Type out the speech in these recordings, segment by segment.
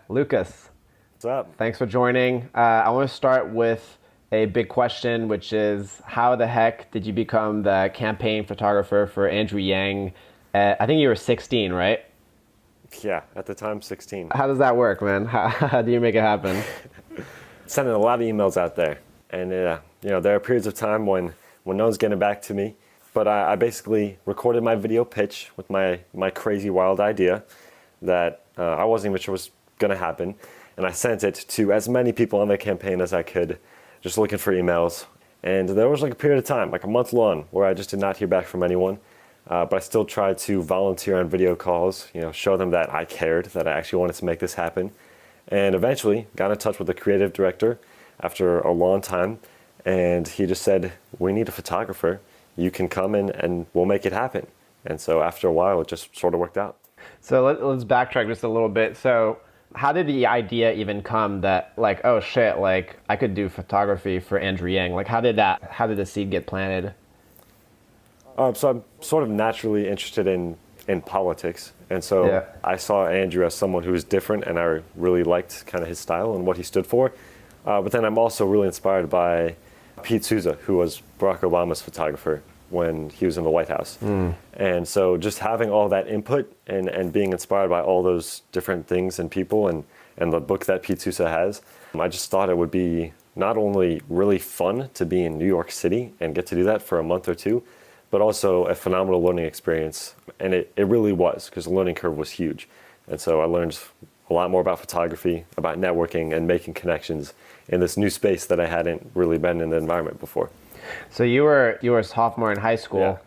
Lucas, What's up? thanks for joining. I want to start with a big question, which is how the heck did you become the campaign photographer for Andrew Yang? I think you were 16, right? Yeah, at the time, 16. How does that work, man? How do you make it happen? Sending a lot of emails out there. And, there are periods of time when no one's getting back to me. But I basically recorded my video pitch with my crazy, wild idea that I wasn't even sure was going to happen. And I sent it to as many people on the campaign as I could, just looking for emails. And there was like a period of time, like a month long, where I just did not hear back from anyone. But I still tried to volunteer on video calls, show them that I cared, that I actually wanted to make this happen. And eventually got in touch with the creative director after a long time. And he just said, we need a photographer. You can come in and we'll make it happen. And so after a while, it just sort of worked out. So let's backtrack just a little bit. So how did the idea even come that like, oh shit, like I could do photography for Andrew Yang? Like how did the seed get planted? So I'm sort of naturally interested in politics. And so Yeah. I saw Andrew as someone who was different, and I really liked kind of his style and what he stood for. But then I'm also really inspired by Pete Souza, who was Barack Obama's photographer when he was in the White House. And so just having all that input and being inspired by all those different things and people and the book that Pete Souza has, I just thought it would be not only really fun to be in New York City and get to do that for a month or two, but also a phenomenal learning experience. And it really was, because the learning curve was huge. And so I learned a lot more about photography, about networking and making connections in this new space that I hadn't really been in the environment before. So you were a sophomore in high school, Yeah.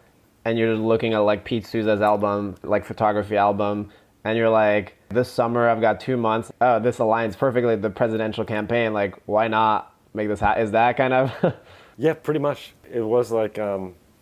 and you're looking at like Pete Souza's album, like photography album, and you're like, this summer I've got 2 months. Oh, this aligns perfectly with the presidential campaign. Like, why not make this happen? Is that kind of? Yeah, pretty much. It was like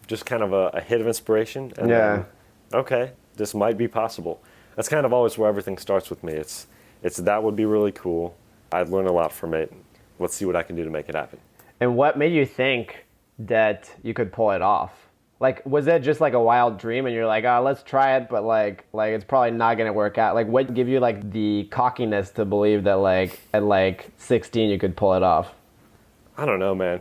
just kind of a hit of inspiration. And Yeah. then, okay, this might be possible. That's kind of always where everything starts with me. It's that would be really cool. I'd learn a lot from it. Let's see what I can do to make it happen. And what made you think that you could pull it off? Like, was it just like a wild dream and you're like, oh, let's try it, but like it's probably not going to work out? Like, what gave you like the cockiness to believe that like at like 16 you could pull it off? I don't know, man.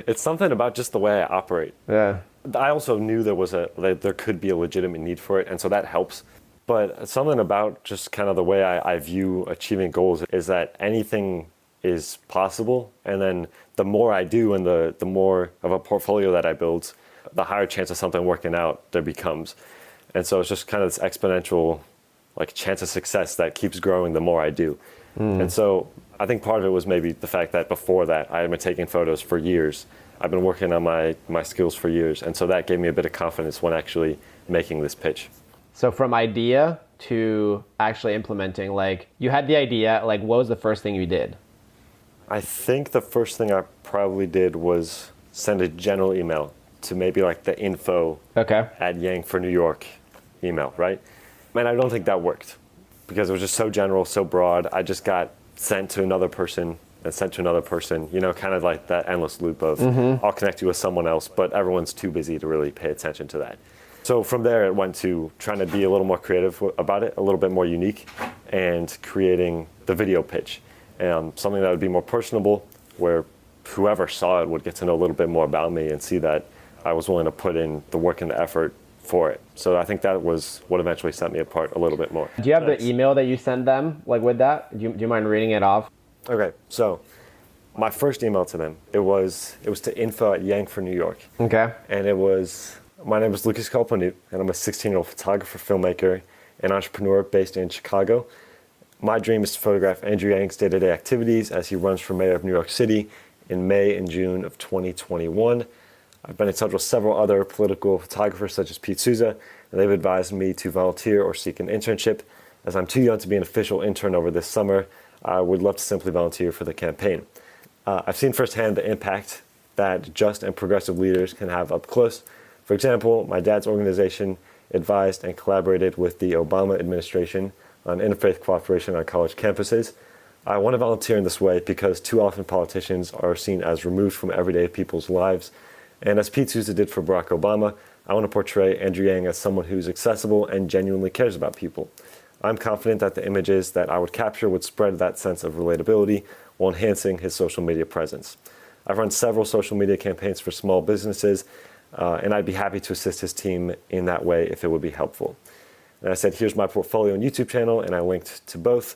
It's something about just the way I operate. Yeah. I also knew there could be a legitimate need for it, and so that helps. But something about just kind of the way I view achieving goals is that anything is possible, and then the more I do and the more of a portfolio that I build, the higher chance of something working out there becomes. And so it's just kind of this exponential like chance of success that keeps growing the more I do. And so I think part of it was maybe the fact that before that I had been taking photos for years. I've been working on my skills for years, and so that gave me a bit of confidence when actually making this pitch. So from idea to actually implementing, like you had the idea, like what was the first thing you did? I think the first thing I probably did was send a general email to maybe like the info Okay. at Yang for New York email, right? Man, I don't think that worked because it was just so general, so broad. I just got sent to another person and sent to another person, kind of like that endless loop of I'll connect you with someone else, but everyone's too busy to really pay attention to that. So from there, it went to trying to be a little more creative about it, a little bit more unique, and creating the video pitch. Something that would be more personable, where whoever saw it would get to know a little bit more about me and see that I was willing to put in the work and the effort for it. So I think that was what eventually set me apart a little bit more. Do you have Nice. the email that you send them, like with that? Do you mind reading it off? Okay, so my first email to them, it was to info at Yang for New York. Okay. And my name is Lucas Kult-Banout, and I'm a 16-year-old photographer, filmmaker, and entrepreneur based in Chicago. My dream is to photograph Andrew Yang's day-to-day activities as he runs for mayor of New York City in May and June of 2021. I've been in touch with several other political photographers such as Pete Souza, and they've advised me to volunteer or seek an internship. As I'm too young to be an official intern over this summer, I would love to simply volunteer for the campaign. I've seen firsthand the impact that just and progressive leaders can have up close. For example, my dad's organization advised and collaborated with the Obama administration on interfaith cooperation on college campuses. I want to volunteer in this way because too often politicians are seen as removed from everyday people's lives. And as Pete Souza did for Barack Obama, I want to portray Andrew Yang as someone who's accessible and genuinely cares about people. I'm confident that the images that I would capture would spread that sense of relatability while enhancing his social media presence. I've run several social media campaigns for small businesses, and I'd be happy to assist his team in that way if it would be helpful. And I said, here's my portfolio and YouTube channel, and I linked to both.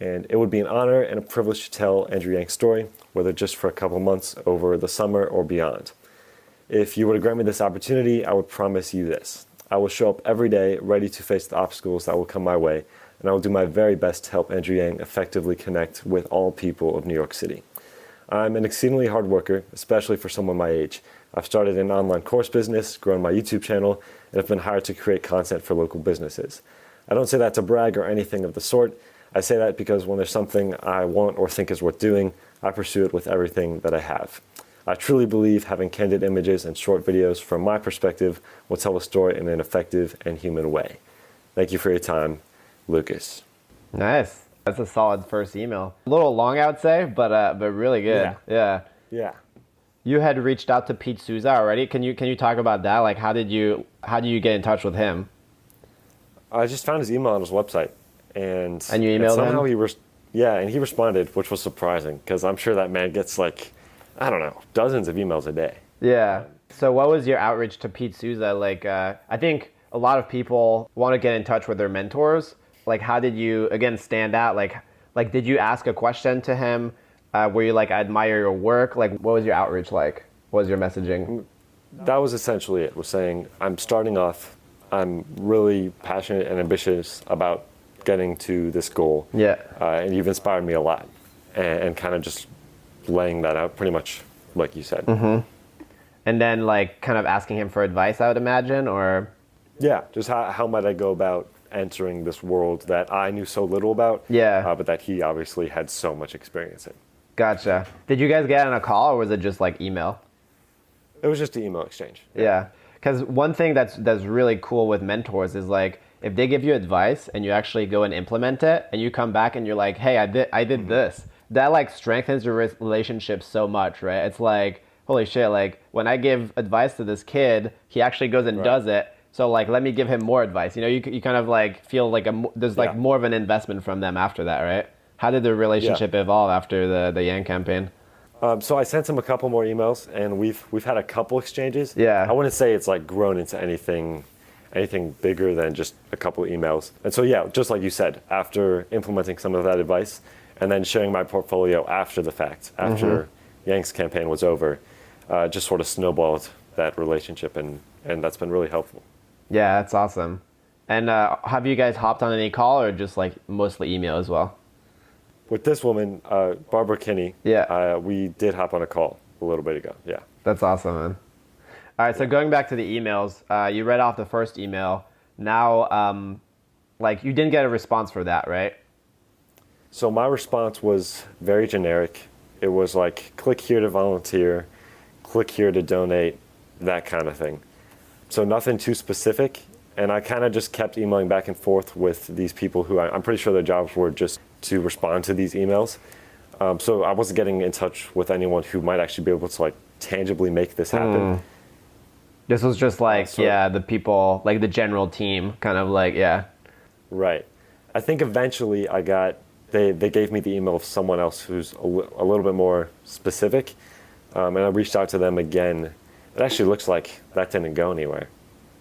And it would be an honor and a privilege to tell Andrew Yang's story, whether just for a couple months over the summer or beyond. If you were to grant me this opportunity, I would promise you this. I will show up every day ready to face the obstacles that will come my way, and I will do my very best to help Andrew Yang effectively connect with all people of New York City. I'm an exceedingly hard worker, especially for someone my age. I've started an online course business, grown my YouTube channel, and have been hired to create content for local businesses. I don't say that to brag or anything of the sort. I say that because when there's something I want or think is worth doing, I pursue it with everything that I have. I truly believe having candid images and short videos from my perspective will tell a story in an effective and human way. Thank you for your time, Lucas. Nice. That's a solid first email. A little long, I would say, but really good. Yeah. You had reached out to Pete Souza already. Can you talk about that? Like, how did you get in touch with him? I just found his email on his website, and you emailed somehow him? And he responded, which was surprising because I'm sure that man gets I don't know, dozens of emails a day. Yeah. So what was your outreach to Pete Souza? Like, I think a lot of people want to get in touch with their mentors. Like, how did you, again, stand out? Like, did you ask a question to him? Were you like, I admire your work? Like, what was your outreach like? What was your messaging? That was essentially it. Was saying, I'm starting off. I'm really passionate and ambitious about getting to this goal. Yeah. And you've inspired me a lot. And kind of just laying that out pretty much like you said. Mm-hmm. And then like kind of asking him for advice, I would imagine, or? Yeah, just how might I go about entering this world that I knew so little about, but that he obviously had so much experience in. Gotcha. Did you guys get on a call, or was it just like email? It was just an email exchange. Yeah. Because one thing that's really cool with mentors is like, if they give you advice and you actually go and implement it and you come back and you're like, hey, I did mm-hmm. this, that like strengthens your relationship so much, right? It's like, holy shit, like when I give advice to this kid, he actually goes and does it. So like, let me give him more advice. You know, you kind of like feel like there's like more of an investment from them after that, right? How did the relationship evolve after the Yang campaign? So I sent him a couple more emails, and we've had a couple exchanges. Yeah. I wouldn't say it's like grown into anything bigger than just a couple of emails. And so yeah, just like you said, after implementing some of that advice, and then sharing my portfolio after the fact, after Yang's campaign was over, just sort of snowballed that relationship, and that's been really helpful. Yeah, that's awesome. And have you guys hopped on any call, or just like mostly email as well? With this woman, Barbara Kinney, we did hop on a call a little bit ago. Yeah. That's awesome, man. All right, so going back to the emails, you read off the first email. Now, like you didn't get a response for that, right? So my response was very generic. It was like, click here to volunteer, click here to donate, that kind of thing. So nothing too specific. And I kind of just kept emailing back and forth with these people who I'm pretty sure their jobs were just to respond to these emails. So I wasn't getting in touch with anyone who might actually be able to like tangibly make this happen. This was just like, the people, like the general team, kind of like, Right. I think eventually they gave me the email of someone else who's a little bit more specific. And I reached out to them again. It actually looks like that didn't go anywhere.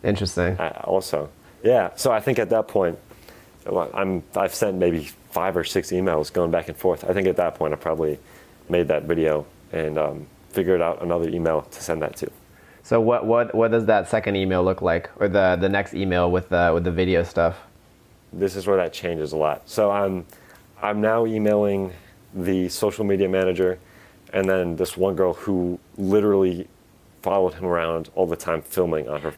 Interesting. Also. Yeah. So I think at that point, I've sent maybe 5 or 6 emails going back and forth. I think at that point I probably made that video and figured out another email to send that to. So what does that second email look like, or the next email with the video stuff? This is where that changes a lot. So I'm now emailing the social media manager, and then this one girl who literally followed him around all the time filming on her.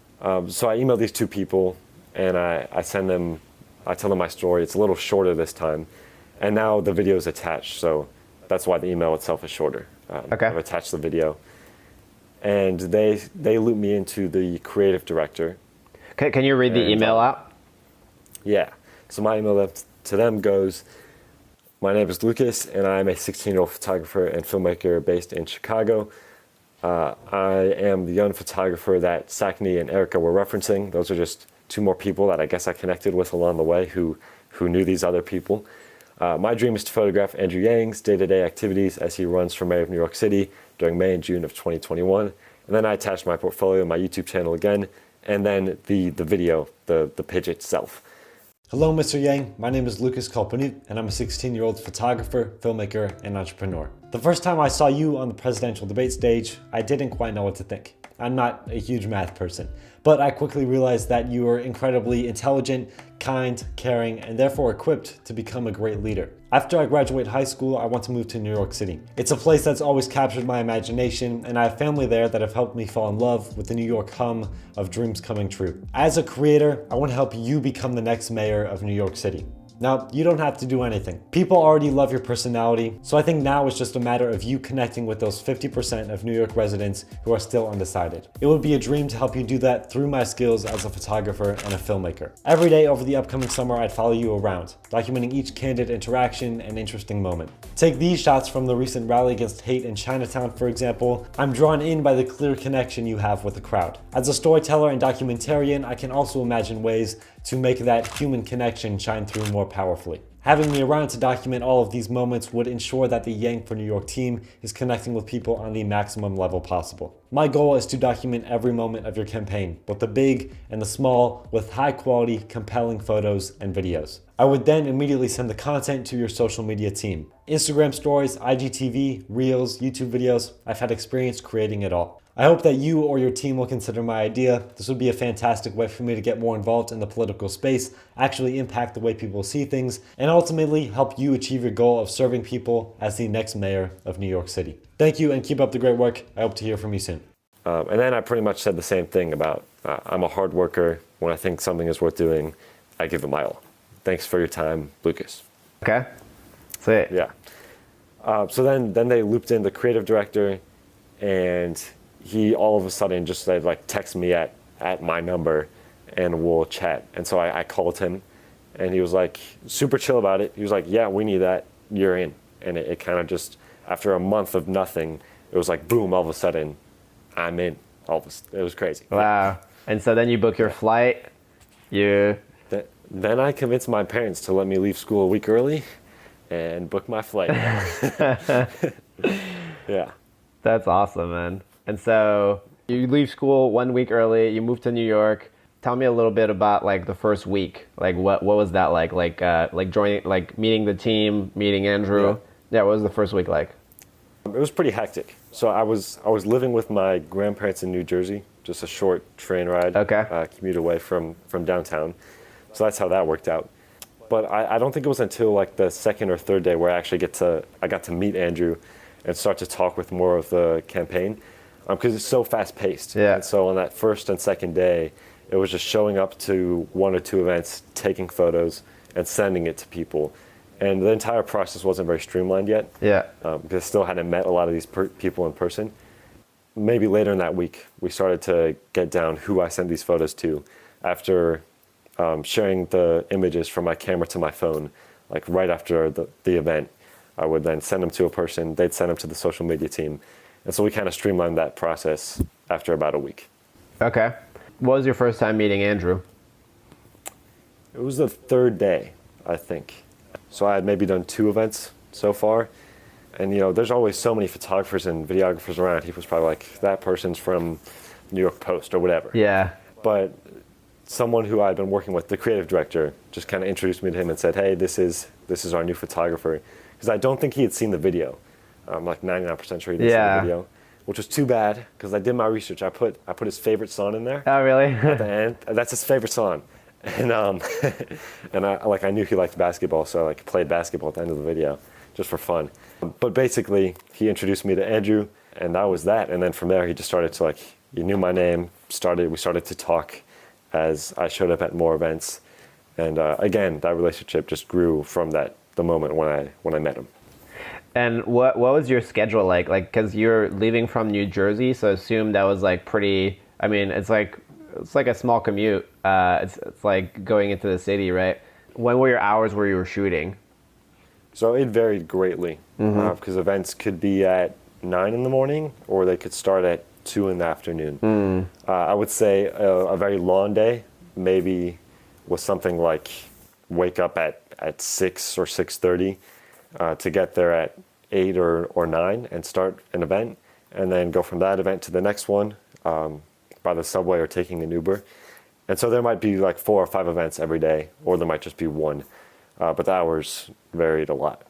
So I emailed these 2 people, and I tell them my story. It's a little shorter this time, and now the video is attached, so that's why the email itself is shorter. I've attached the video, and they loop me into the creative director. Can you read the email out? Yeah. So my email to them goes, my name is Lucas, and I'm a 16-year-old photographer and filmmaker based in Chicago. I am the young photographer that Sakni and Erica were referencing. Those are just two more people that I guess I connected with along the way who knew these other people. My dream is to photograph Andrew Yang's day-to-day activities as he runs for mayor of New York City during May and June of 2021. And then I attached my portfolio, my YouTube channel again, and then the video, the page itself. Hello, Mr. Yang. My name is Lucas Kult-Banout, and I'm a 16-year-old photographer, filmmaker, and entrepreneur. The first time I saw you on the presidential debate stage, I didn't quite know what to think. I'm not a huge math person, but I quickly realized that you are incredibly intelligent, kind, caring, and therefore equipped to become a great leader. After I graduate high school, I want to move to New York City. It's a place that's always captured my imagination, and I have family there that have helped me fall in love with the New York hum of dreams coming true. As a creator, I want to help you become the next mayor of New York City. Now, you don't have to do anything. People already love your personality, so I think now it's just a matter of you connecting with those 50% of New York residents who are still undecided. It would be a dream to help you do that through my skills as a photographer and a filmmaker. Every day over the upcoming summer, I'd follow you around, documenting each candid interaction and interesting moment. Take these shots from the recent rally against hate in Chinatown, for example. I'm drawn in by the clear connection you have with the crowd. As a storyteller and documentarian, I can also imagine ways to make that human connection shine through more powerfully. Having me around to document all of these moments would ensure that the Yang for New York team is connecting with people on the maximum level possible. My goal is to document every moment of your campaign, both the big and the small, with high quality, compelling photos and videos. I would then immediately send the content to your social media team. Instagram stories, IGTV, Reels, YouTube videos, I've had experience creating it all. I hope that you or your team will consider my idea. This would be a fantastic way for me to get more involved in the political space, actually impact the way people see things, and ultimately help you achieve your goal of serving people as the next mayor of New York City. Thank you and keep up the great work. I hope to hear from you soon. And then I pretty much said the same thing about I'm a hard worker. When I think something is worth doing, I give it my all. Thanks for your time, Lucas. Okay. That's it. Yeah. So then they looped in the creative director, and he all of a sudden just said, like, text me at my number and we'll chat. And so I called him, and he was like super chill about it. He was like, yeah, we need that, you're in. And it kind of just, after a month of nothing, it was like, boom, all of a sudden, I'm in. It was crazy. Wow. And so then you book your flight, Then I convinced my parents to let me leave school a week early and book my flight. Yeah. That's awesome, man. And so you leave school 1 week early, you move to New York. Tell me a little bit about like the first week. Like what was that like? Like joining, like meeting the team, meeting Andrew. Yeah, what was the first week like? It was pretty hectic. So I was living with my grandparents in New Jersey, just a short train ride. Okay. Commute away from downtown. So that's how that worked out. But I don't think it was until like the second or third day where I actually got to meet Andrew and start to talk with more of the campaign, because it's so fast paced. Yeah. And so on that first and second day, it was just showing up to one or two events, taking photos, and sending it to people. And the entire process wasn't very streamlined yet. Yeah. Because I still hadn't met a lot of these people in person. Maybe later in that week, we started to get down who I sent these photos to. After sharing the images from my camera to my phone, like right after the event, I would then send them to a person, they'd send them to the social media team. And so we kind of streamlined that process after about a week. Okay. What was your first time meeting Andrew? It was the third day, I think. So I had maybe done 2 events so far. And there's always so many photographers and videographers around. He was probably like, that person's from New York Post or whatever. Yeah. But someone who I'd been working with, the creative director, just kind of introduced me to him and said, hey, this is our new photographer. Because I don't think he had seen the video. I'm like 99% sure he didn't see the video, which was too bad because I did my research. I put his favorite song in there. Oh, really? At the end. That's his favorite song. And and I knew he liked basketball, so I played basketball at the end of the video just for fun. But basically, he introduced me to Andrew, and that was that. And then from there, he just started to he knew my name. We started to talk as I showed up at more events, and again, that relationship just grew from the moment when I met him. And what was your schedule like? Like, because you're leaving from New Jersey, so I assume that was pretty. I mean, it's like a small commute. It's like going into the city, right? When were your hours where you were shooting? So it varied greatly because events could be at 9 in the morning or they could start at 2 in the afternoon. I would say a very long day maybe was something like wake up at 6 or 6:30 to get there at 8 or 9 and start an event, and then go from that event to the next one by the subway or taking an Uber. And so there might be like 4 or 5 events every day, or there might just be one. But the hours varied a lot.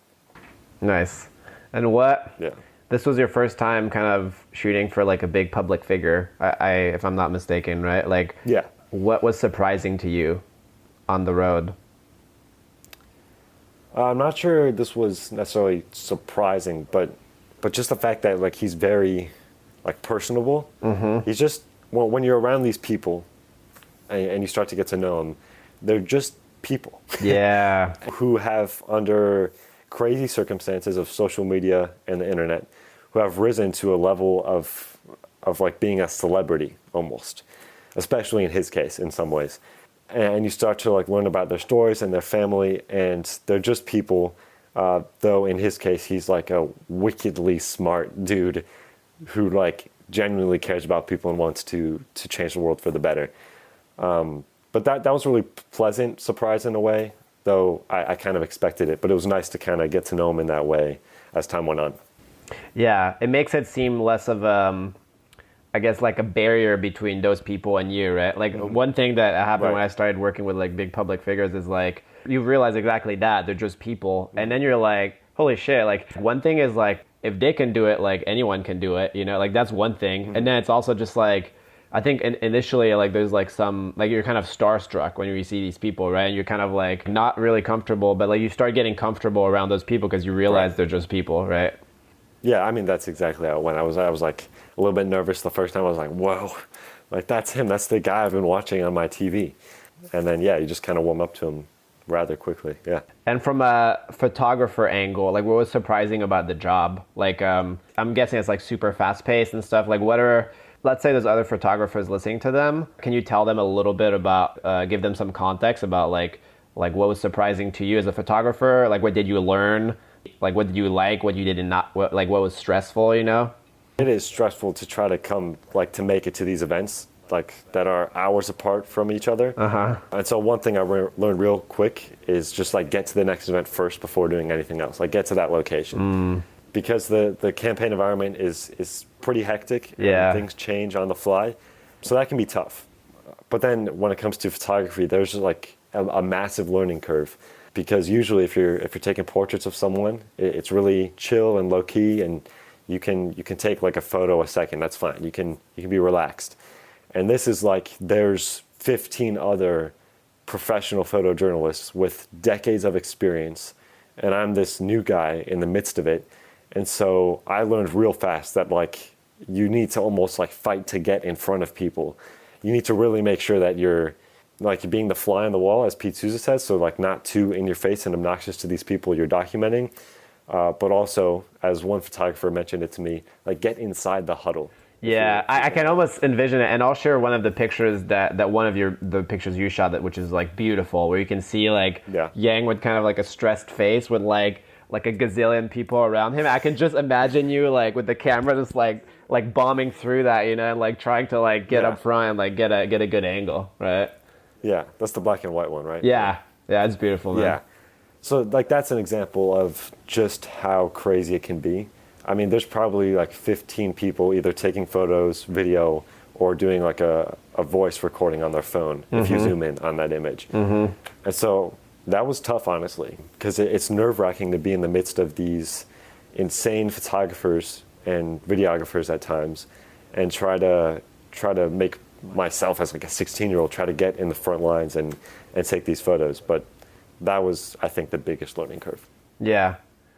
Nice. And Yeah. this was your first time kind of shooting for like a big public figure, if I'm not mistaken, right? Like, Yeah. what was surprising to you on the road? I'm not sure this was necessarily surprising, but just the fact that like he's very like personable. Mm-hmm. He's just when you're around these people and you start to get to know them, they're just people. Yeah. Who have, under crazy circumstances of social media and the internet, who have risen to a level of like being a celebrity almost, especially in his case in some ways. And you start to like learn about their stories and their family, and they're just people. Though in his case, he's like a wickedly smart dude who like genuinely cares about people and wants to change the world for the better. But that was a really pleasant surprise in a way, though I kind of expected it. But it was nice to kind of get to know him in that way as time went on. Yeah, it makes it seem less of I guess like a barrier between those people and you, right? Like one thing that happened when I started working with like big public figures is like you realize exactly that they're just people, and then you're like, holy shit! Like one thing is like if they can do it, like anyone can do it, you know? Like that's one thing, and then it's also just like I think initially like there's like some like you're kind of starstruck when you see these people, right? And you're kind of like not really comfortable, but like you start getting comfortable around those people because you realize they're just people, right? Yeah, I mean that's exactly how it went. I was like a little bit nervous the first time. I was like, whoa, like that's him. That's the guy I've been watching on my TV. And then yeah, you just kind of warm up to him rather quickly. Yeah. And from a photographer angle, like what was surprising about the job? Like I'm guessing it's like super fast paced and stuff. Like let's say there's other photographers listening to them. Can you tell them a little bit about, give them some context about like what was surprising to you as a photographer? Like what did you learn? Like what did you like? What you did not? What was stressful? You know? It is stressful to try to to make it to these events like that are hours apart from each other. And so one thing I learned real quick is just like get to the next event first before doing anything else. Like get to that location. Because the campaign environment is pretty hectic. Yeah. And things change on the fly. So that can be tough. But then when it comes to photography, there's just like a massive learning curve. Because usually if you're taking portraits of someone, it's really chill and low key, and you can take like a photo a second. That's fine. You can be relaxed. And this is like there's 15 other professional photojournalists with decades of experience, and I'm this new guy in the midst of it. And so I learned real fast that like you need to almost like fight to get in front of people. You need to really make sure that you're like being the fly on the wall, as Pete Souza says, so like not too in your face and obnoxious to these people you're documenting, but also, as one photographer mentioned it to me, like get inside the huddle. Yeah, I can almost envision it, and I'll share one of the pictures that one of the pictures you shot which is like beautiful, where you can see like Yang with kind of like a stressed face with like a gazillion people around him. I can just imagine you like with the camera just like bombing through that, you know, and like trying to like get up front and like get a good angle, right? Yeah, that's the black and white one, right? Yeah, it's beautiful, man. Yeah. So like that's an example of just how crazy it can be. I mean, there's probably like 15 people either taking photos, video, or doing like a voice recording on their phone if you zoom in on that image. And so that was tough, honestly, because it's nerve-wracking to be in the midst of these insane photographers and videographers at times and try to make myself as like a 16-year-old try to get in the front lines and take these photos. But that was, I think, the biggest learning curve. Yeah,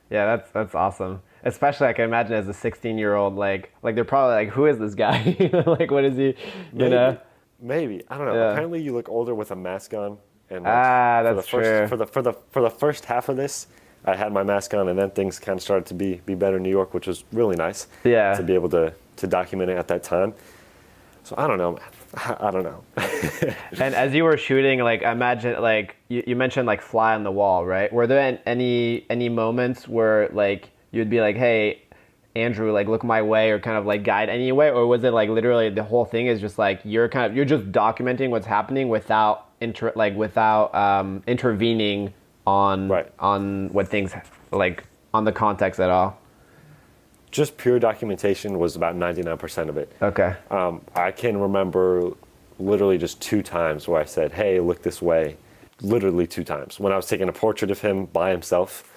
that's awesome. Especially I can imagine as a 16-year-old, like they're probably like, who is this guy? Like, what is he? You know? Maybe, I don't know. Yeah. Apparently, you look older with a mask on. And that's true. For the first half of this, I had my mask on, and then things kind of started to be better in New York, which was really nice. Yeah. To be able to document it at that time. So I don't know, man. I don't know. And as you were shooting, like imagine, like you mentioned, like fly on the wall, right? Were there any moments where like you'd be like, hey, Andrew, like look my way, or kind of like guide anyway, or was it like literally the whole thing is just like you're just documenting what's happening without intervening on Right. on what things like on the context at all. Just pure documentation was about 99% of it. Okay. I can remember literally just 2 times where I said, hey, look this way. Literally 2 times. When I was taking a portrait of him by himself,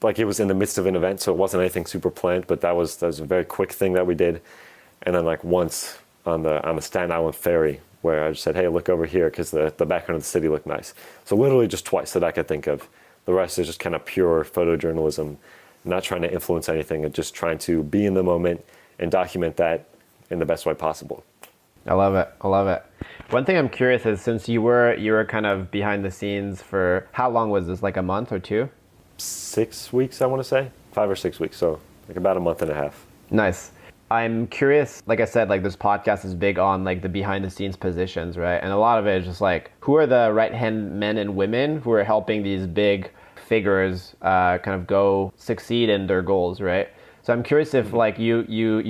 like it was in the midst of an event, so it wasn't anything super planned, but that was a very quick thing that we did. And then like once on the Staten Island ferry, where I just said, hey, look over here, because the background of the city looked nice. So literally just twice that I could think of. The rest is just kind of pure photojournalism, not trying to influence anything, and just trying to be in the moment and document that in the best way possible. I love it. I love it. One thing I'm curious is, since you were kind of behind the scenes for how long was this? Like a month or 2? 6 weeks, I want to say. 5 or 6 weeks, so like about a month and a half. Nice. I'm curious, like I said, like this podcast is big on like the behind the scenes positions, right? And a lot of it is just like, who are the right hand men and women who are helping these big figures kind of go succeed in their goals, right? So I'm curious if like you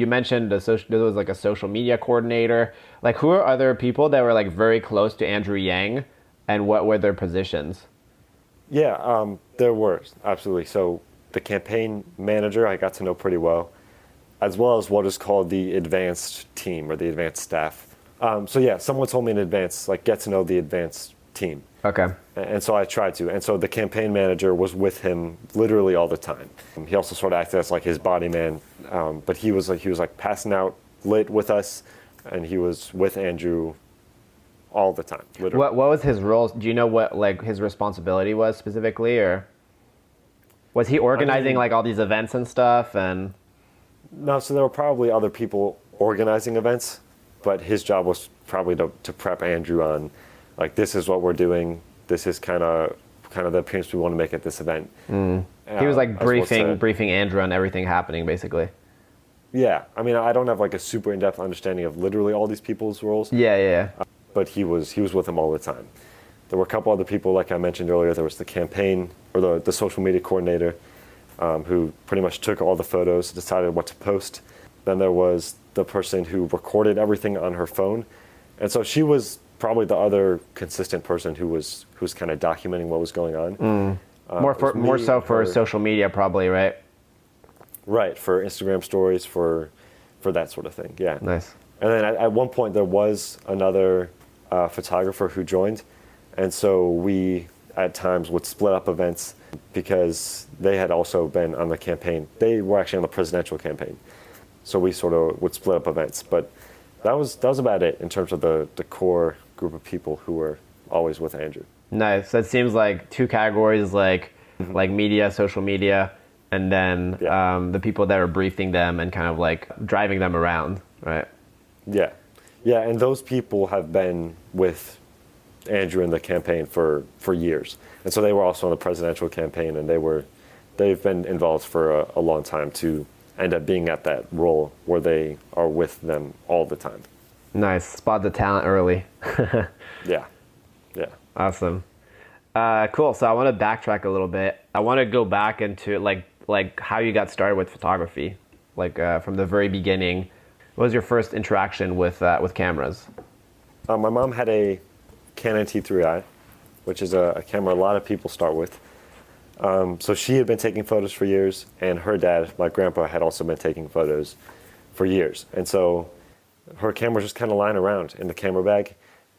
mentioned there was like a social media coordinator. Like, who are other people that were like very close to Andrew Yang, and what were their positions? Yeah, there were, absolutely. So the campaign manager I got to know pretty well as what is called the advanced team or the advanced staff. So yeah, someone told me in advance, like, get to know the advanced team. Okay. And so I tried to. And so the campaign manager was with him literally all the time. He also sort of acted as like his body man, but he was like passing out lit with us, and he was with Andrew all the time. Literally. What was his role? Do you know what like his responsibility was specifically, or was he organizing like all these events and stuff? And no, so there were probably other people organizing events, but his job was probably to prep Andrew on, like, this is what we're doing. This is kind of the appearance we want to make at this event. He was like briefing Andrew on everything happening, basically. Yeah, I mean, I don't have like a super in-depth understanding of literally all these people's roles. Yeah. But he was with him all the time. There were a couple other people, like I mentioned earlier. There was the campaign or the social media coordinator, who pretty much took all the photos, decided what to post. Then there was the person who recorded everything on her phone, and so she was probably the other consistent person who was kind of documenting what was going on. More so for social media, probably, right? Right, for Instagram stories, for that sort of thing. Yeah. Nice. And then at one point there was another photographer who joined, and so we at times would split up events because they had also been on the campaign. They were actually on the presidential campaign, so we sort of would split up events. But that was about it in terms of the core group of people who were always with Andrew. Nice. So it seems like 2 categories, like media, social media, and then the people that are briefing them and kind of like driving them around, right? Yeah, and those people have been with Andrew in the campaign for years, and so they were also on the presidential campaign, and they've been involved for a long time to end up being at that role where they are with them all the time. Nice. Spot the talent early. Yeah. Awesome. Cool. So I want to backtrack a little bit. I want to go back into like how you got started with photography, like from the very beginning. What was your first interaction with cameras? My mom had a Canon T3i, which is a camera a lot of people start with. So she had been taking photos for years, and her dad, my grandpa, had also been taking photos for years. And so her camera was just kind of lying around in the camera bag.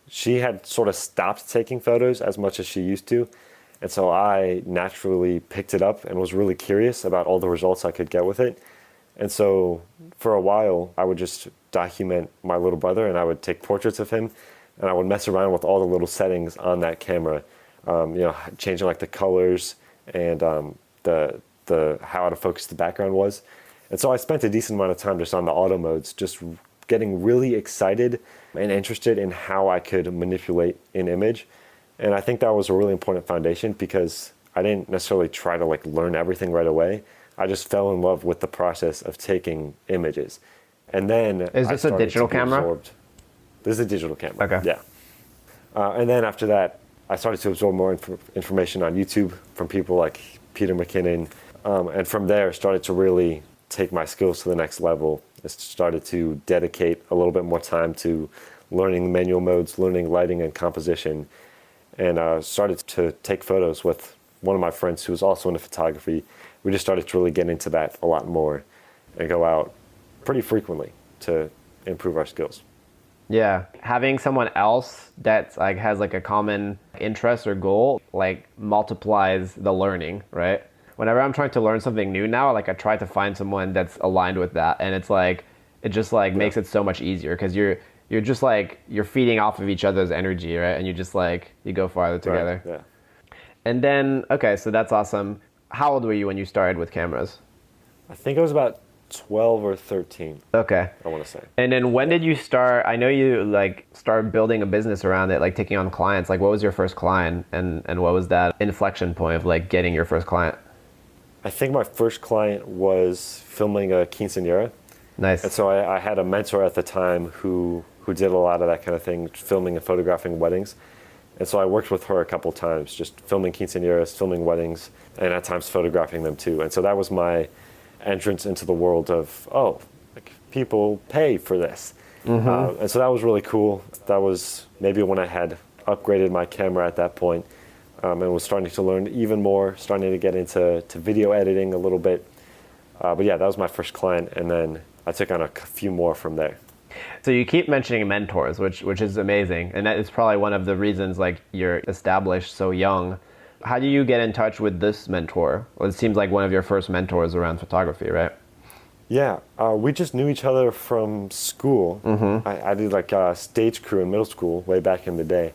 She had sort of stopped taking photos as much as she used to. And so I naturally picked it up and was really curious about all the results I could get with it. And so for a while, I would just document my little brother, and I would take portraits of him, and I would mess around with all the little settings on that camera, changing like the colors and the how to focus the background was. And so I spent a decent amount of time just on the auto modes, just getting really excited and interested in how I could manipulate an image. And I think that was a really important foundation, because I didn't necessarily try to like learn everything right away. I just fell in love with the process of taking images. And then is this a digital camera? This is a digital camera. Okay. Yeah. And then after that, I started to absorb more information on YouTube from people like Peter McKinnon. And from there, started to really take my skills to the next level. I started to dedicate a little bit more time to learning the manual modes, learning lighting and composition. and started to take photos with one of my friends who was also into photography. We just started to really get into that a lot more and go out pretty frequently to improve our skills. Yeah, having someone else that like has like a common interest or goal like multiplies the learning, right? Whenever I'm trying to learn something new now, like I try to find someone that's aligned with that, and it's like it just like makes it so much easier because you're just like you're feeding off of each other's energy, right? And you just like you go farther together. Right, yeah. And then okay, so that's awesome. How old were you when you started with cameras? I think it was about 12 or 13. Okay. I want to say. And then when did you start? I know you like started building a business around it, like taking on clients. Like what was your first client and what was that inflection point of like getting your first client? I think my first client was filming a quinceañera. Nice. And so I had a mentor at the time who did a lot of that kind of thing, filming and photographing weddings. And so I worked with her a couple times, just filming quinceañeras, filming weddings, and at times photographing them too. And so that was my entrance into the world of, like people pay for this. And so that was really cool. That was maybe when I had upgraded my camera at that point, and was starting to learn even more, starting to get into video editing a little bit. But yeah, that was my first client, and then I took on a few more from there. So you keep mentioning mentors, which is amazing, and that is probably one of the reasons like you're established so young. How do you get in touch with this mentor? Well, it seems like one of your first mentors around photography, right? Yeah, we just knew each other from school. I did like a stage crew in middle school way back in the day.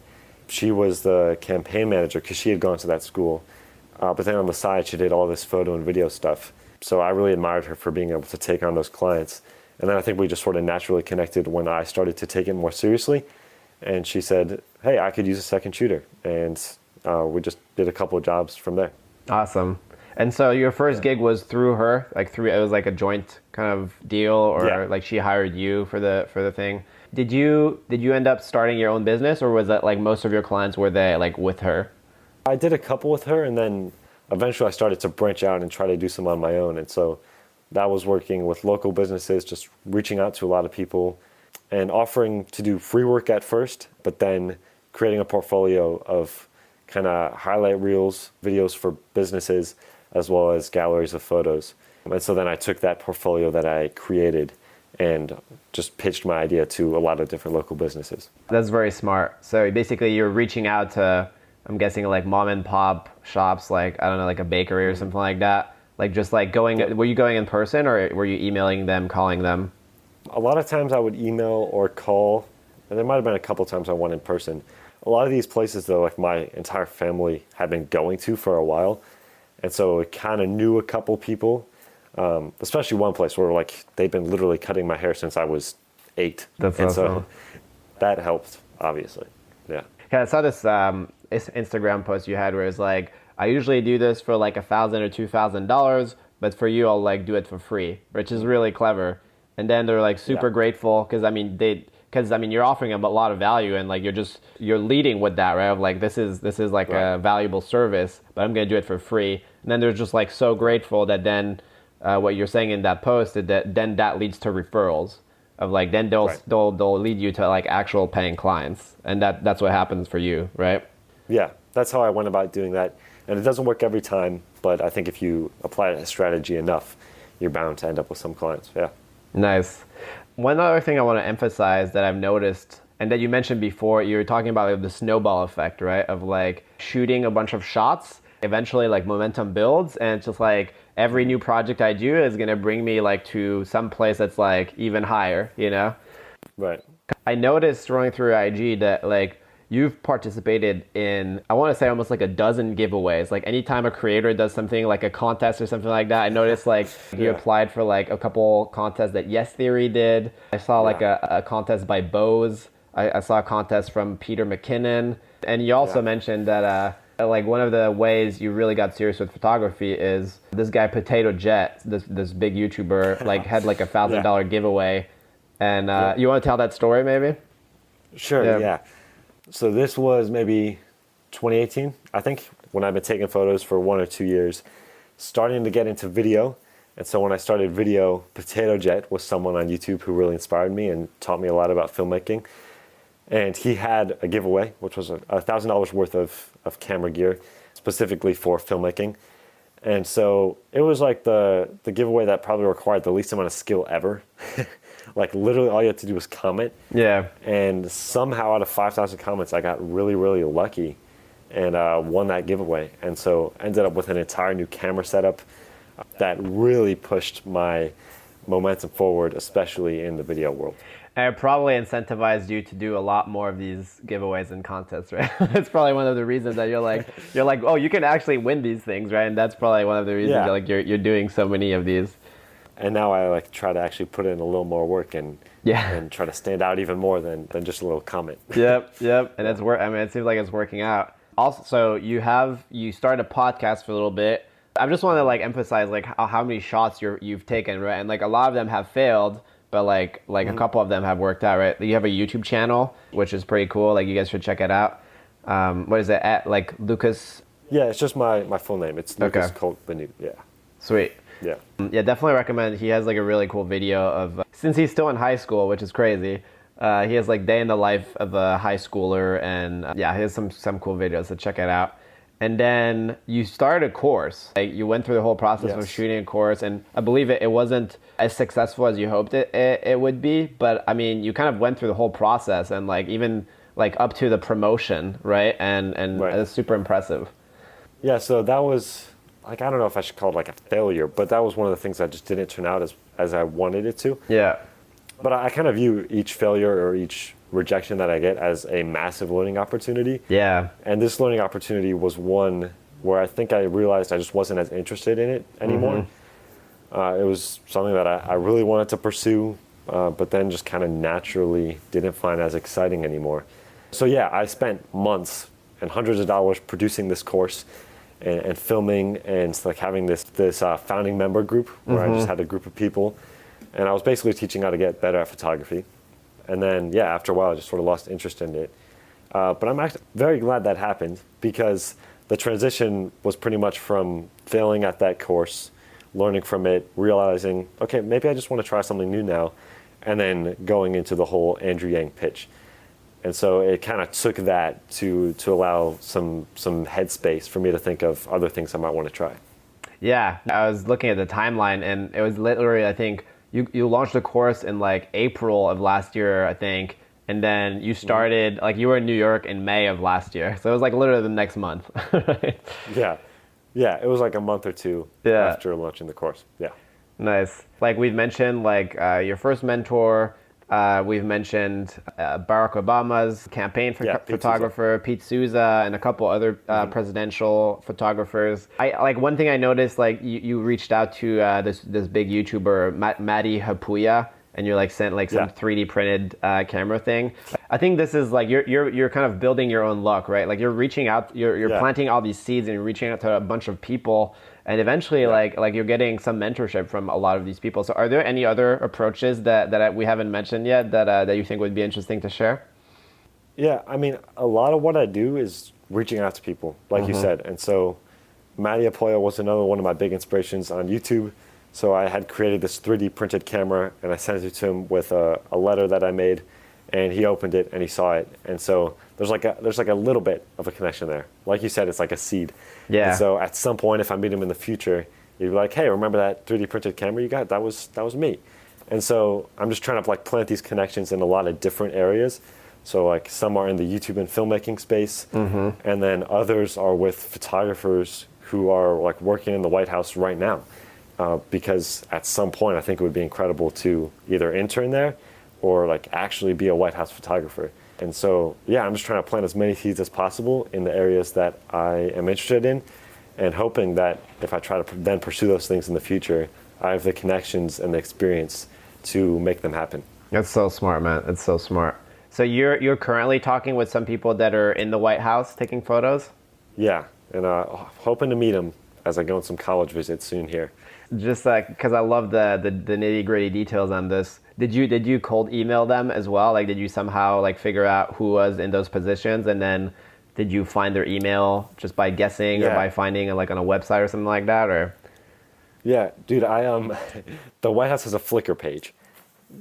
She was the campaign manager because she had gone to that school. But then on the side, she did all this photo and video stuff. So I really admired her for being able to take on those clients. And then I think we just sort of naturally connected when I started to take it more seriously. And she said, hey, I could use a second shooter. And we just did a couple of jobs from there. Awesome. And so your first gig was through her, like it was like a joint kind of deal, or like she hired you for the thing. Did you end up starting your own business, or was that like most of your clients were they like with her? I did a couple with her, and then eventually I started to branch out and try to do some on my own. And so that was working with local businesses, just reaching out to a lot of people and offering to do free work at first, but then creating a portfolio of kind of highlight reels, videos for businesses, as well as galleries of photos. And so then I took that portfolio that I created and just pitched my idea to a lot of different local businesses. That's very smart. So basically you're reaching out to, I'm guessing like mom and pop shops, like, I don't know, like a bakery or something like that. Like just like going, were you going in person or were you emailing them, calling them? A lot of times I would email or call, and there might have been a couple times I went in person. A lot of these places though, like my entire family had been going to for a while. And so I kind of knew a couple people, especially one place where like they'd been literally cutting my hair since I was 8. That's and awesome. So that helped, obviously. Yeah. Yeah, I saw this Instagram post you had where it's like, I usually do this for like $1,000 or $2,000, but for you, I'll like do it for free, which is really clever. And then they're like super grateful because I mean you're offering them a lot of value, and like you're leading with that, right? Of like this is like a valuable service, but I'm gonna do it for free. And then they're just like so grateful that then what you're saying in that post is that then that leads to referrals of like then they'll lead you to like actual paying clients, and that's what happens for you, right? Yeah, that's how I went about doing that. And it doesn't work every time, but I think if you apply a strategy enough, you're bound to end up with some clients. Yeah. Nice. One other thing I want to emphasize that I've noticed, and that you mentioned before, you were talking about like, the snowball effect, right? Of like shooting a bunch of shots, eventually like momentum builds, and it's just like every new project I do is going to bring me like to some place that's like even higher, you know? Right. I noticed scrolling through IG that like you've participated in, I want to say almost like a dozen giveaways. Like anytime a creator does something like a contest or something like that, I noticed like you applied for like a couple contests that Yes Theory did. I saw like a contest by Bose. I saw a contest from Peter McKinnon. And you also mentioned that like one of the ways you really got serious with photography is this guy Potato Jet, this big YouTuber, like had like $1,000 giveaway. And you want to tell that story maybe? Sure, yeah. So this was maybe 2018, I think, when I've been taking photos for 1 or 2 years, starting to get into video. And so when I started video, Potato Jet was someone on YouTube who really inspired me and taught me a lot about filmmaking. And he had a giveaway, which was $1,000 worth of camera gear, specifically for filmmaking. And so it was like the giveaway that probably required the least amount of skill ever. Like literally all you had to do was comment. Yeah. And somehow out of 5,000 comments, I got really, really lucky and won that giveaway. And so ended up with an entire new camera setup that really pushed my momentum forward, especially in the video world. And it probably incentivized you to do a lot more of these giveaways and contests, right? It's probably one of the reasons that you're like, oh, you can actually win these things, right? And that's probably one of the reasons you're doing so many of these. And now I like try to actually put in a little more work and try to stand out even more than just a little comment. Yep. And it's I mean, it seems like it's working out. Also, so you started a podcast for a little bit. I just want to like emphasize like how many shots you've taken, right? And like a lot of them have failed, but like a couple of them have worked out, right? You have a YouTube channel, which is pretty cool. Like you guys should check it out. What is it at? Like Lucas? Yeah, it's just my full name. It's Lucas Kult-Banout. Yeah. Sweet. Yeah. Yeah, definitely recommend. He has like a really cool video of since he's still in high school, which is crazy. He has like day in the life of a high schooler, and he has some cool videos. So check it out. And then you started a course. Like you went through the whole process of shooting a course, and I believe it wasn't as successful as you hoped it would be. But I mean, you kind of went through the whole process, and like even like up to the promotion, right? And it's super impressive. Yeah. So that was like, I don't know if I should call it like a failure, but that was one of the things that just didn't turn out as I wanted it to. Yeah. But I kind of view each failure or each rejection that I get as a massive learning opportunity. Yeah. And this learning opportunity was one where I think I realized I just wasn't as interested in it anymore. It was something that I really wanted to pursue, but then just kind of naturally didn't find as exciting anymore. So yeah, I spent months and hundreds of dollars producing this course and filming and like having this founding member group where I just had a group of people. And I was basically teaching how to get better at photography. And then, after a while, I just sort of lost interest in it. But I'm actually very glad that happened because the transition was pretty much from failing at that course, learning from it, realizing, okay, maybe I just want to try something new now, and then going into the whole Andrew Yang pitch. And so it kind of took that to allow some headspace for me to think of other things I might want to try. Yeah, I was looking at the timeline, and it was literally, I think, you launched the course in like April of last year, I think, and then you started, like you were in New York in May of last year. So it was like literally the next month. Right? Yeah, it was like a month or two after launching the course. Yeah. Nice. Like we've mentioned, like your first mentor, we've mentioned Barack Obama's campaign photographer, Pete Souza, and a couple other presidential photographers. Like one thing I noticed, like you reached out to this big YouTuber, Maddie Hapuya, and you like sent like some 3D printed camera thing. I think this is like you're kind of building your own luck, right? Like you're reaching out, you're planting all these seeds and you're reaching out to a bunch of people. And eventually, like you're getting some mentorship from a lot of these people. So, are there any other approaches that we haven't mentioned yet that you think would be interesting to share? Yeah, I mean, a lot of what I do is reaching out to people, like you said. And so, Matty Apoyo was another one of my big inspirations on YouTube. So I had created this 3D printed camera, and I sent it to him with a letter that I made, and he opened it and he saw it. And so there's like a little bit of a connection there. Like you said, it's like a seed. Yeah. And so at some point, if I meet him in the future, he'd be like, "Hey, remember that 3D printed camera you got? That was me." And so I'm just trying to like plant these connections in a lot of different areas. So like some are in the YouTube and filmmaking space, and then others are with photographers who are like working in the White House right now. Because at some point, I think it would be incredible to either intern there or like actually be a White House photographer. And so, I'm just trying to plant as many seeds as possible in the areas that I am interested in, and hoping that if I try to then pursue those things in the future, I have the connections and the experience to make them happen. That's so smart, man. That's so smart. So you're currently talking with some people that are in the White House taking photos? Yeah, and hoping to meet them as I go on some college visits soon here. Just because I love the nitty gritty details on this. Did you cold email them as well? Like, did you somehow like figure out who was in those positions, and then did you find their email just by guessing or by finding it like on a website or something like that? Or yeah, dude, the White House has a Flickr page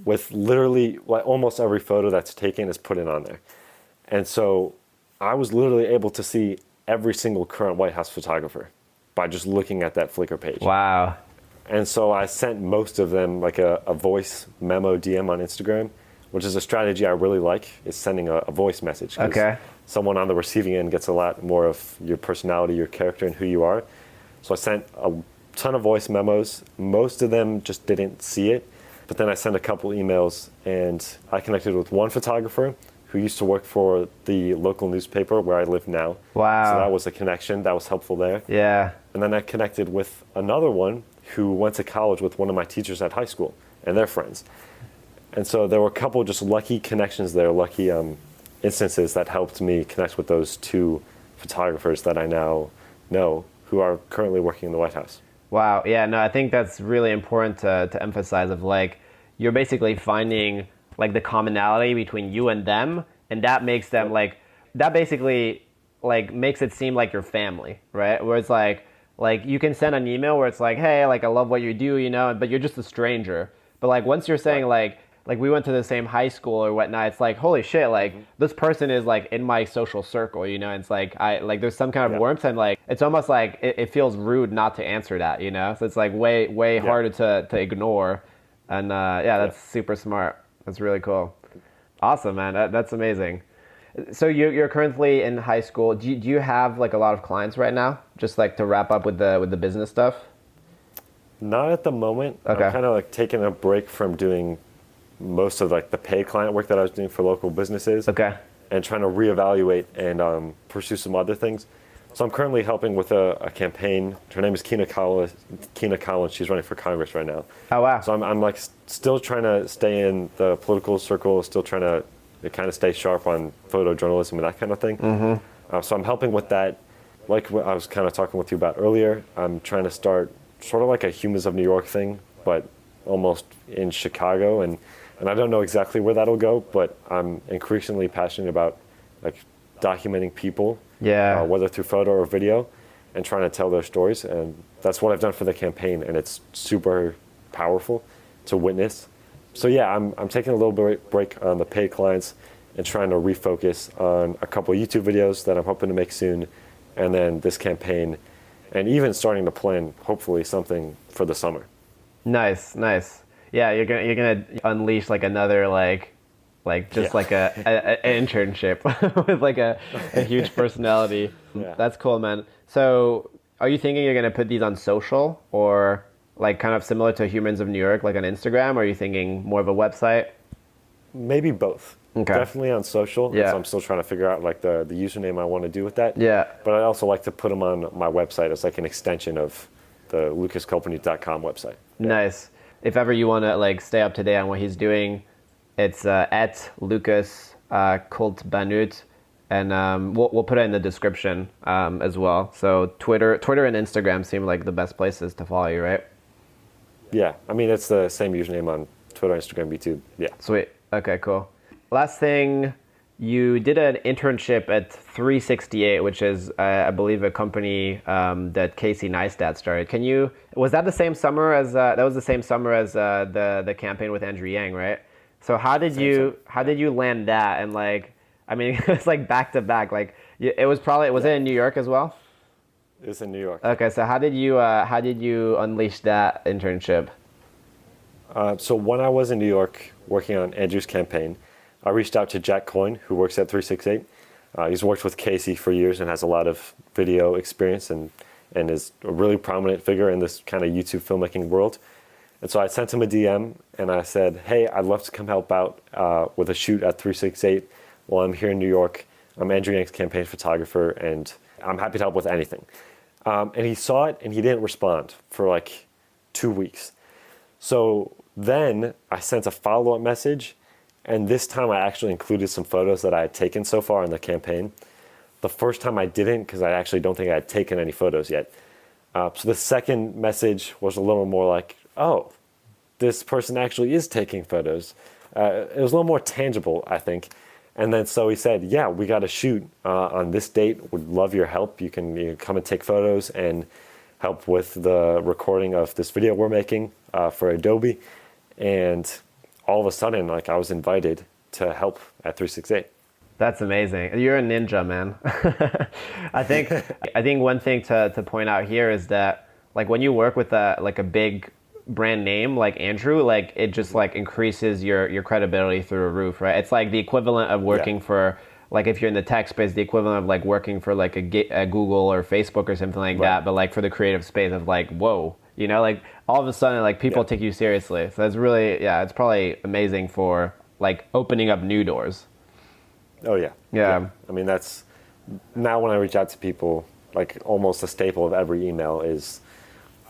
with literally like almost every photo that's taken is put in on there. And so I was literally able to see every single current White House photographer by just looking at that Flickr page. Wow. And so I sent most of them like a voice memo DM on Instagram, which is a strategy I really like, is sending a voice message. 'Cause Okay. someone on the receiving end gets a lot more of your personality, your character, and who you are. So I sent a ton of voice memos. Most of them just didn't see it. But then I sent a couple emails, and I connected with one photographer who used to work for the local newspaper where I live now. Wow. So that was a connection. That was helpful there. Yeah. And then I connected with another one who went to college with one of my teachers at high school and their friends. And so there were a couple just lucky connections there, lucky instances that helped me connect with those two photographers that I now know who are currently working in the White House. Wow. Yeah, no, I think that's really important to emphasize of like, you're basically finding like the commonality between you and them, and that makes them like, that basically like makes it seem like your family, right? Where it's like you can send an email where it's like, hey, like I love what you do, you know, but you're just a stranger. But like once you're saying like we went to the same high school or whatnot, it's like, holy shit, like this person is like in my social circle, you know, and it's like there's some kind of warmth, and like it's almost like it feels rude not to answer that, you know. So it's like way harder to ignore, and that's super smart. That's really cool. Awesome, man. That's amazing. So you're currently in high school. Do you have like a lot of clients right now? Just like to wrap up with the business stuff. Not at the moment. Okay. I'm kind of like taking a break from doing most of like the paid client work that I was doing for local businesses. Okay. And trying to reevaluate and pursue some other things. So I'm currently helping with a campaign. Her name is Kina Collins. She's running for Congress right now. Oh wow. So I'm like still trying to stay in the political circle, still trying to kind of stay sharp on photojournalism and that kind of thing. Mm-hmm. So I'm helping with that. Like what I was kind of talking with you about earlier, I'm trying to start sort of like a Humans of New York thing, but almost in Chicago. And I don't know exactly where that'll go, but I'm increasingly passionate about like documenting people, whether through photo or video, and trying to tell their stories. And that's what I've done for the campaign, and it's super powerful to witness. So yeah, I'm taking a little break on the paid clients and trying to refocus on a couple of YouTube videos that I'm hoping to make soon, and then this campaign, and even starting to plan hopefully something for the summer. Nice. Yeah, you're gonna unleash like another like an internship with like a huge personality. Yeah. That's cool, man. So are you thinking you're gonna put these on social, or like kind of similar to Humans of New York, like on Instagram, or are you thinking more of a website? Maybe both. Okay. Definitely on social. Yeah. So I'm still trying to figure out like the username I want to do with that. Yeah. But I also like to put them on my website as like an extension of the lucasculpany.com website. Nice. If ever you want to like stay up to date on what he's doing, it's at Lucas Kult-Banout, and we'll put it in the description as well. So Twitter and Instagram seem like the best places to follow you, right? Yeah, I mean it's the same username on Twitter, Instagram, YouTube. Yeah. Sweet. Okay, cool. Last thing, you did an internship at 368, which is, I believe, a company that Casey Neistat started. Was that the same summer as the campaign with Andrew Yang, right? So how did you land that? And like, I mean, it's like back to back. Like, was it in New York as well? It was in New York. Okay, so how did you unleash that internship? So when I was in New York working on Andrew's campaign, I reached out to Jack Coyne, who works at 368. He's worked with Casey for years and has a lot of video experience and is a really prominent figure in this kind of YouTube filmmaking world. And so I sent him a DM and I said, hey, I'd love to come help out with a shoot at 368 while I'm here in New York. I'm Andrew Yang's campaign photographer, and I'm happy to help with anything. And he saw it and he didn't respond for like 2 weeks. So then I sent a follow-up message, and this time I actually included some photos that I had taken so far in the campaign. The first time I didn't, because I actually don't think I had taken any photos yet. So the second message was a little more like, oh, this person actually is taking photos. It was a little more tangible, I think. And then so he said, yeah, we got to shoot on this date. Would love your help. You can come and take photos and help with the recording of this video we're making for Adobe. And all of a sudden, like, I was invited to help at 368. That's amazing. You're a ninja, man. I think one thing to point out here is that like when you work with a big brand name like Andrew, like it just like increases your credibility through the roof, right? It's like the equivalent of working for like if you're in the tech space, the equivalent of like working for like a Google or Facebook or something like that, but like for the creative space of like, whoa, like all of a sudden like people take you seriously. So it's really, it's probably amazing for like opening up new doors. Oh yeah. I mean, that's now when I reach out to people, like almost a staple of every email is,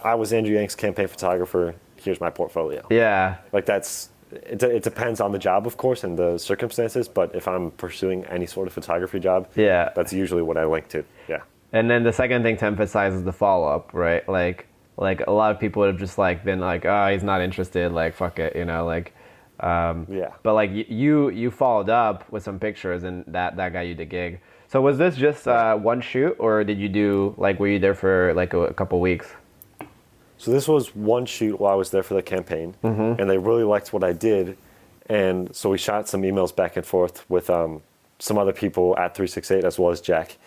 I was Andrew Yang's campaign photographer. Here's my portfolio. Yeah. Like it depends on the job, of course, and the circumstances. But if I'm pursuing any sort of photography job, that's usually what I link to. Yeah. And then the second thing to emphasize is the follow up, right? Like a lot of people would have just like been like, oh, he's not interested. Like fuck it, like. But like you followed up with some pictures, and that got you the gig. So was this just one shoot, or did you do like were you there for like a couple weeks? So this was one shoot while I was there for the campaign, and they really liked what I did, and so we shot some emails back and forth with some other people at 368 as well as Jack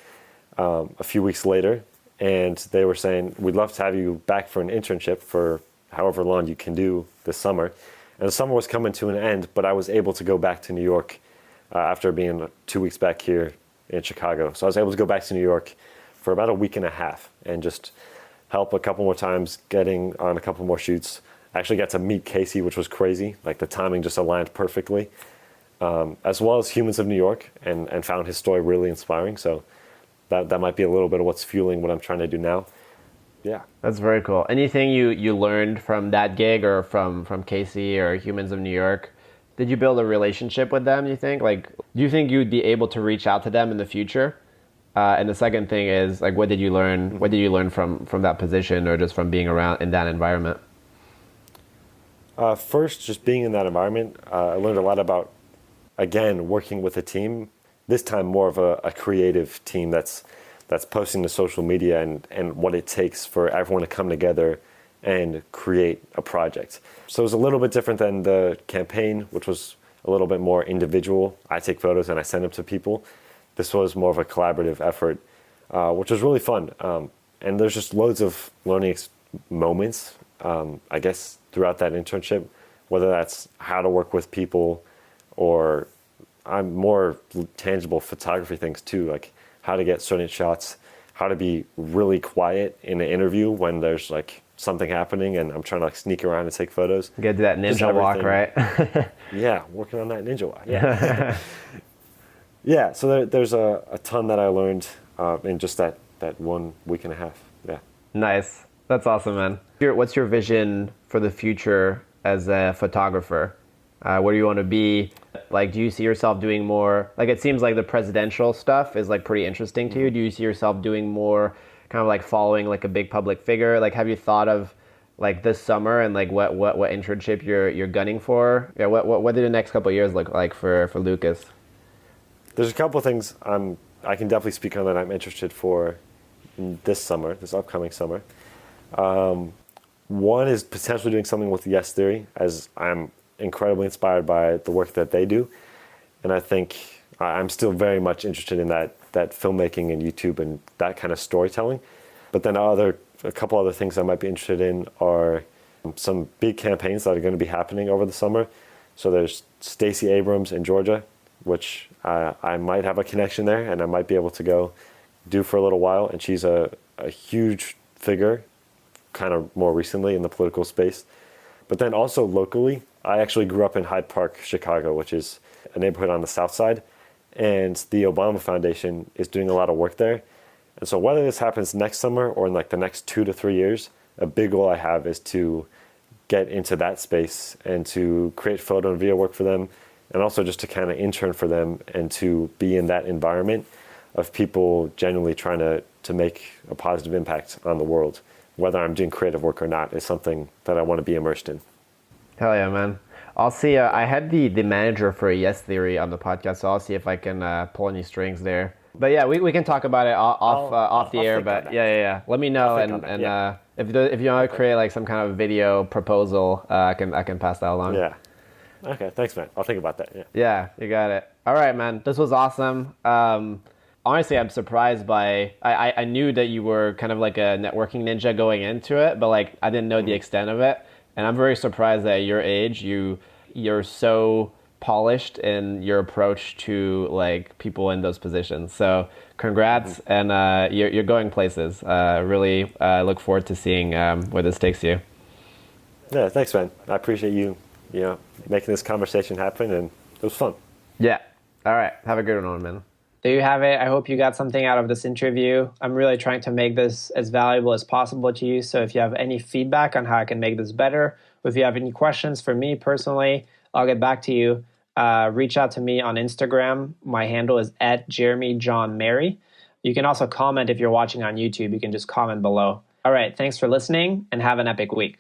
a few weeks later, and they were saying, we'd love to have you back for an internship for however long you can do this summer. And the summer was coming to an end, but I was able to go back to New York after being 2 weeks back here in Chicago. So I was able to go back to New York for about a week and a half and just help a couple more times, getting on a couple more shoots. I actually got to meet Casey, which was crazy. Like the timing just aligned perfectly, as well as Humans of New York, and found his story really inspiring. So that might be a little bit of what's fueling what I'm trying to do now. Yeah. That's very cool. Anything you learned from that gig or from Casey or Humans of New York? Did you build a relationship with them, you think? Like, do you think you'd be able to reach out to them in the future? And the second thing is, like, what did you learn? What did you learn from that position or just from being around in that environment? First, just being in that environment, I learned a lot about, again, working with a team. This time more of a creative team that's posting to social media and what it takes for everyone to come together and create a project. So it was a little bit different than the campaign, which was a little bit more individual. I take photos and I send them to people. This was more of a collaborative effort, which was really fun. And there's just loads of learning moments, I guess, throughout that internship, whether that's how to work with people or more tangible photography things too, like how to get certain shots, how to be really quiet in an interview when there's like something happening and I'm trying to like sneak around and take photos. You gotta do that ninja walk, right? Yeah, working on that ninja walk. Yeah. Yeah, so there's a ton that I learned in just that 1 week and a half. Yeah. Nice. That's awesome, man. What's your vision for the future as a photographer? Where do you want to be? Like, do you see yourself doing more? Like, it seems like the presidential stuff is like pretty interesting to you. Do you see yourself doing more kind of like following like a big public figure? Like, have you thought of like this summer and like what internship you're gunning for? Yeah, what do the next couple of years look like for Lucas? There's a couple of things I can definitely speak on that I'm interested for this upcoming summer. One is potentially doing something with Yes Theory, as I'm incredibly inspired by the work that they do. And I think I'm still very much interested in that filmmaking and YouTube and that kind of storytelling. But then a couple other things I might be interested in are some big campaigns that are going to be happening over the summer. So there's Stacey Abrams in Georgia, which I might have a connection there and I might be able to go do for a little while. And she's a huge figure, kind of more recently in the political space. But then also locally, I actually grew up in Hyde Park, Chicago, which is a neighborhood on the south side. And the Obama Foundation is doing a lot of work there. And so whether this happens next summer or in like the next 2 to 3 years, a big goal I have is to get into that space and to create photo and video work for them. And also just to kind of intern for them and to be in that environment of people genuinely trying to make a positive impact on the world. Whether I'm doing creative work or not is something that I want to be immersed in. Hell yeah, man. I'll see. I had the manager for Yes Theory on the podcast, so I'll see if I can pull any strings there. But yeah, we can talk about it off the air. But yeah. Let me know, if you want to create like some kind of video proposal, I can pass that along. Yeah. Okay, thanks, man. I'll think about that. Yeah. Yeah, you got it. All right, man. This was awesome. Honestly, I'm surprised by. I knew that you were kind of like a networking ninja going into it, but like I didn't know the extent of it. And I'm very surprised that at your age you're so polished in your approach to like people in those positions. So congrats, and you're going places. Really look forward to seeing where this takes you. Yeah, thanks, man. I appreciate you, making this conversation happen, and it was fun. Yeah. All right. Have a good one, man. There you have it. I hope you got something out of this interview. I'm really trying to make this as valuable as possible to you. So if you have any feedback on how I can make this better, or if you have any questions for me personally, I'll get back to you. Reach out to me on Instagram. My handle is @JeremyJohnMary. You can also comment if you're watching on YouTube. You can just comment below. All right. Thanks for listening, and have an epic week.